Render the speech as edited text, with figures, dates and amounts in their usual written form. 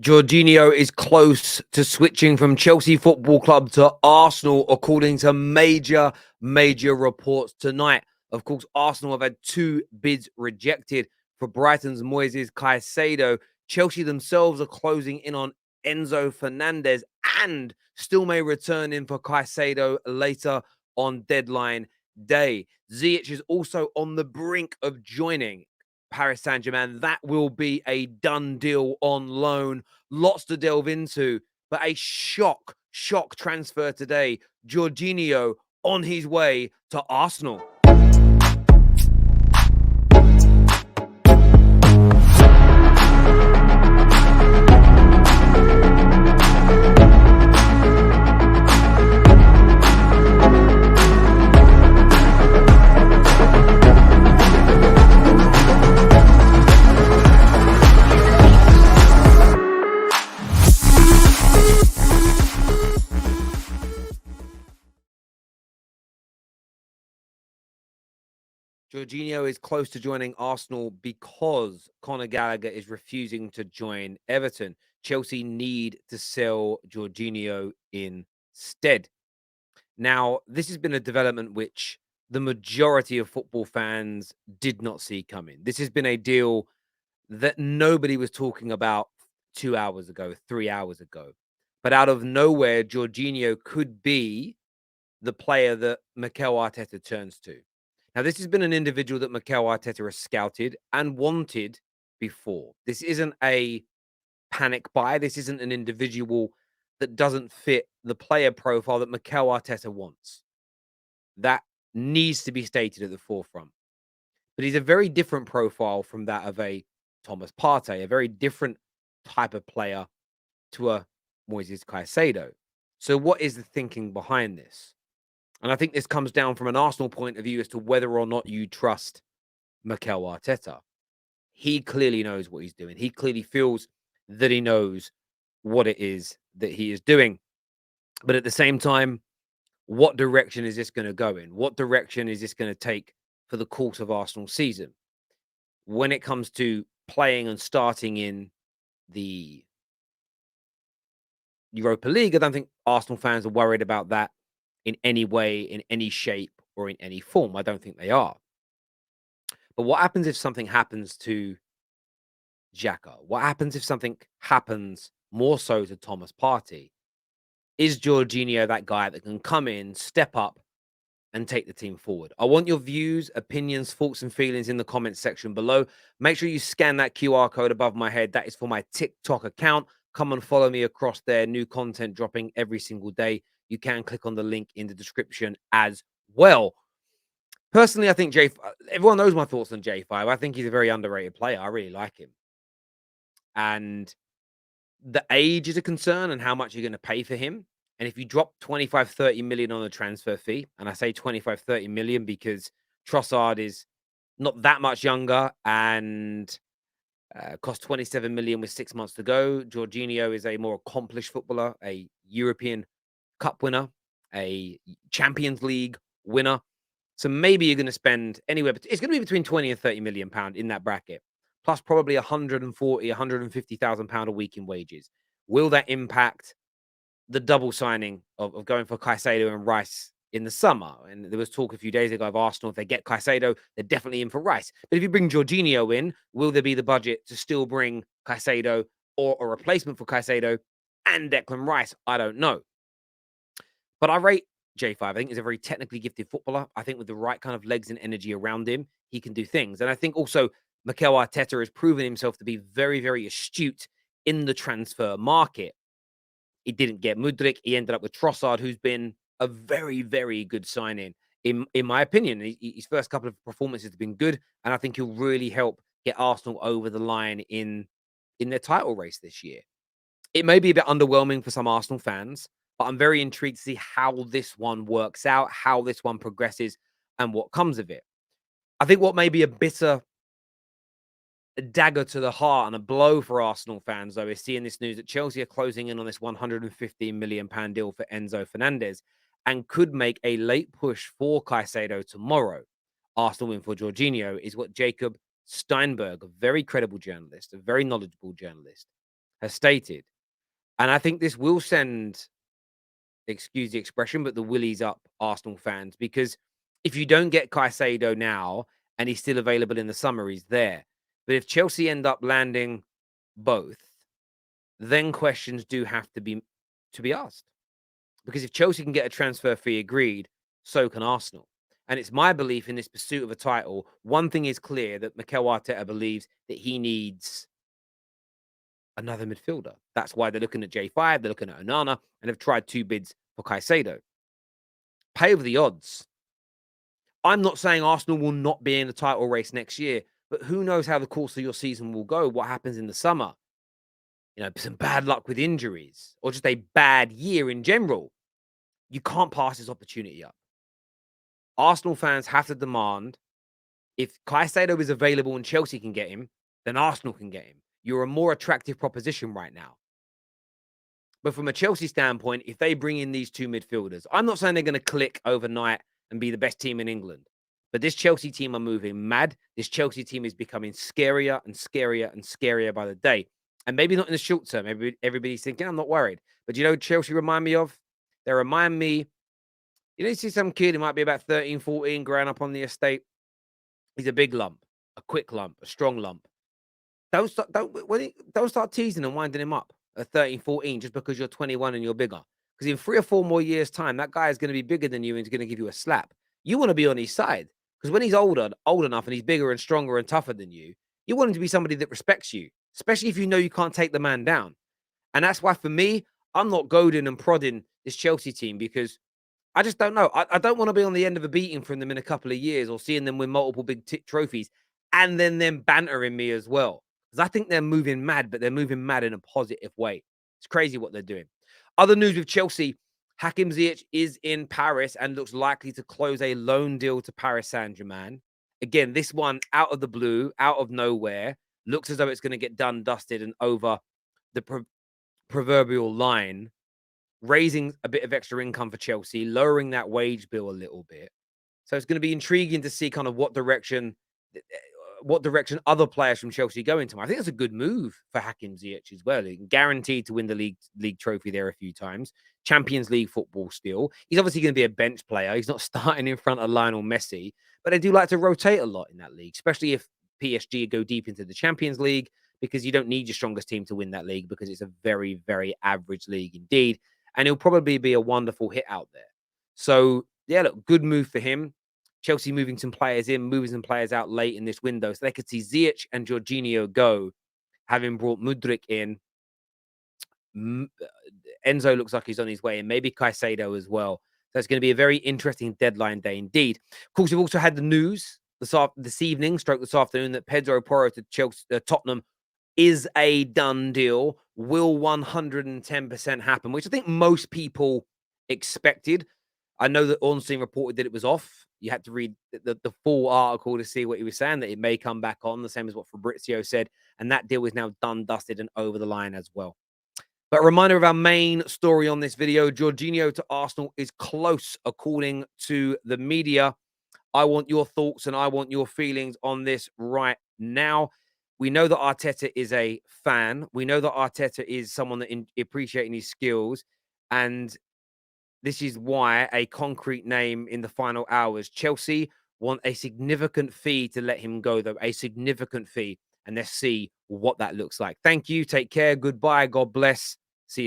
Jorginho is close to switching from Chelsea Football Club to Arsenal, according to major reports tonight. Of course, Arsenal have had two bids rejected for Brighton's Moises Caicedo. Chelsea themselves are closing in on Enzo Fernandez and still may return in for Caicedo later on deadline day. Ziyech is also on the brink of joining Paris Saint-Germain. That will be a done deal on loan. Lots to delve into, but a shock transfer today. Jorginho on his way to Arsenal. Jorginho is close to joining Arsenal because Conor Gallagher is refusing to join Everton. Chelsea need to sell Jorginho instead. Now, this has been a development which the majority of football fans did not see coming. This has been a deal that nobody was talking about 2 hours ago, 3 hours ago. But out of nowhere, Jorginho could be the player that Mikel Arteta turns to. Now, this has been an individual that Mikel Arteta has scouted and wanted before. This isn't a panic buy. This isn't an individual that doesn't fit the player profile that Mikel Arteta wants. That needs to be stated at the forefront. But he's a very different profile from that of a Thomas Partey, a very different type of player to a Moises Caicedo. So what is the thinking behind this? And I think this comes down from an Arsenal point of view as to whether or not you trust Mikel Arteta. He clearly knows what he's doing. He clearly feels that he knows what it is that he is doing. But at the same time, what direction is this going to go in? What direction is this going to take for the course of Arsenal's season? When it comes to playing and starting in the Europa League, I don't think Arsenal fans are worried about that in any way, in any shape, or in any form. I don't think they are. But what happens if something happens to Xhaka? What happens if something happens more so to Thomas Partey? Is Jorginho that guy that can come in, step up, and take the team forward? I want your views, opinions, thoughts, and feelings in the comments section below. Make sure you scan that QR code above my head. That is for my TikTok account. Come and follow me across there. New content dropping every single day. You can click on the link in the description as well. Personally, I think everyone knows my thoughts on J5. I think he's a very underrated player. I really like him. And the age is a concern and how much you're going to pay for him. And if you drop 25, 30 million on the transfer fee, and I say 25, 30 million because Trossard is not that much younger and cost 27 million with 6 months to go. Jorginho is a more accomplished footballer, a European Cup winner, a Champions League winner. So maybe you're going to spend anywhere, but it's going to be between 20 and 30 million pound in that bracket, plus probably 140, 150,000 pound a week in wages. Will that impact the double signing of going for Caicedo and Rice in the summer? And there was talk a few days ago of Arsenal, if they get Caicedo, they're definitely in for Rice. But if you bring Jorginho in, will there be the budget to still bring Caicedo or a replacement for Caicedo and Declan Rice? I don't know. But I rate J5. I think he's a very technically gifted footballer. I think with the right kind of legs and energy around him, he can do things. And I think also Mikel Arteta has proven himself to be very, very astute in the transfer market. He didn't get Mudryk. He ended up with Trossard, who's been a very, very good signing, in my opinion. His first couple of performances have been good, and I think he'll really help get Arsenal over the line in their title race this year. It may be a bit underwhelming for some Arsenal fans, but I'm very intrigued to see how this one works out, how this one progresses, and what comes of it. I think what may be a bitter dagger to the heart and a blow for Arsenal fans, though, is seeing this news that Chelsea are closing in on this £115 million deal for Enzo Fernandez and could make a late push for Caicedo tomorrow. Arsenal win for Jorginho is what Jacob Steinberg, a very credible journalist, a very knowledgeable journalist, has stated. And I think this will send, excuse the expression, but the willies up Arsenal fans, because if you don't get Caicedo now and he's still available in the summer, he's there. But if Chelsea end up landing both, then questions do have to be asked. Because if Chelsea can get a transfer fee agreed, so can Arsenal. And it's my belief in this pursuit of a title. One thing is clear, that Mikel Arteta believes that he needs another midfielder. That's why they're looking at J5, they're looking at Onana, and have tried 2 bids for Caicedo. Pay over the odds. I'm not saying Arsenal will not be in the title race next year, but who knows how the course of your season will go, what happens in the summer. Some bad luck with injuries or just a bad year in general. You can't pass this opportunity up. Arsenal fans have to demand, if Caicedo is available and Chelsea can get him, then Arsenal can get him. You're a more attractive proposition right now. But from a Chelsea standpoint, if they bring in these 2 midfielders, I'm not saying they're going to click overnight and be the best team in England. But this Chelsea team are moving mad. This Chelsea team is becoming scarier and scarier and scarier by the day. And maybe not in the short term. Maybe everybody's thinking, I'm not worried. But Chelsea remind me of? They remind me, you see some kid who might be about 13, 14, growing up on the estate. He's a big lump, a quick lump, a strong lump. Don't start teasing and winding him up at 13, 14 just because you're 21 and you're bigger. Because in 3 or 4 more years' time, that guy is going to be bigger than you and he's going to give you a slap. You want to be on his side. Because when he's old enough and he's bigger and stronger and tougher than you want him to be somebody that respects you, especially if you know you can't take the man down. And that's why, for me, I'm not goading and prodding this Chelsea team, because I just don't know. I don't want to be on the end of a beating from them in a couple of years, or seeing them win multiple big trophies and then them bantering me as well. Because I think they're moving mad, but they're moving mad in a positive way. It's crazy what they're doing. Other news with Chelsea: Hakim Ziyech is in Paris and looks likely to close a loan deal to Paris Saint-Germain. Again, this one out of the blue, out of nowhere. Looks as though it's going to get done, dusted, and over the proverbial line, raising a bit of extra income for Chelsea, lowering that wage bill a little bit. So it's going to be intriguing to see kind of what direction other players from Chelsea go into. I think it's a good move for Hakim Ziyech as well. He's guaranteed to win the league trophy there a few times. Champions League football still. He's obviously going to be a bench player. He's not starting in front of Lionel Messi, but they do like to rotate a lot in that league, especially if PSG go deep into the Champions League, because you don't need your strongest team to win that league, because it's a very, very average league indeed. And he'll probably be a wonderful hit out there. So, yeah, look, good move for him. Chelsea moving some players in, moving some players out late in this window. So they could see Ziyech and Jorginho go, having brought Mudryk in. Enzo looks like he's on his way, and maybe Caicedo as well. So it's going to be a very interesting deadline day indeed. Of course, we've also had the news this evening, this afternoon, that Pedro Porro to Tottenham is a done deal. Will 110% happen, which I think most people expected. I know that Ornstein reported that it was off. You had to read the full article to see what he was saying, that it may come back on, the same as what Fabrizio said. And that deal is now done, dusted, and over the line as well. But a reminder of our main story on this video: Jorginho to Arsenal is close, according to the media. I want your thoughts and I want your feelings on this right now. We know that Arteta is a fan. We know that Arteta is someone that appreciating his skills. And this is why a concrete name in the final hours. Chelsea want a significant fee to let him go, though. A significant fee. And let's see what that looks like. Thank you. Take care. Goodbye. God bless. See you soon.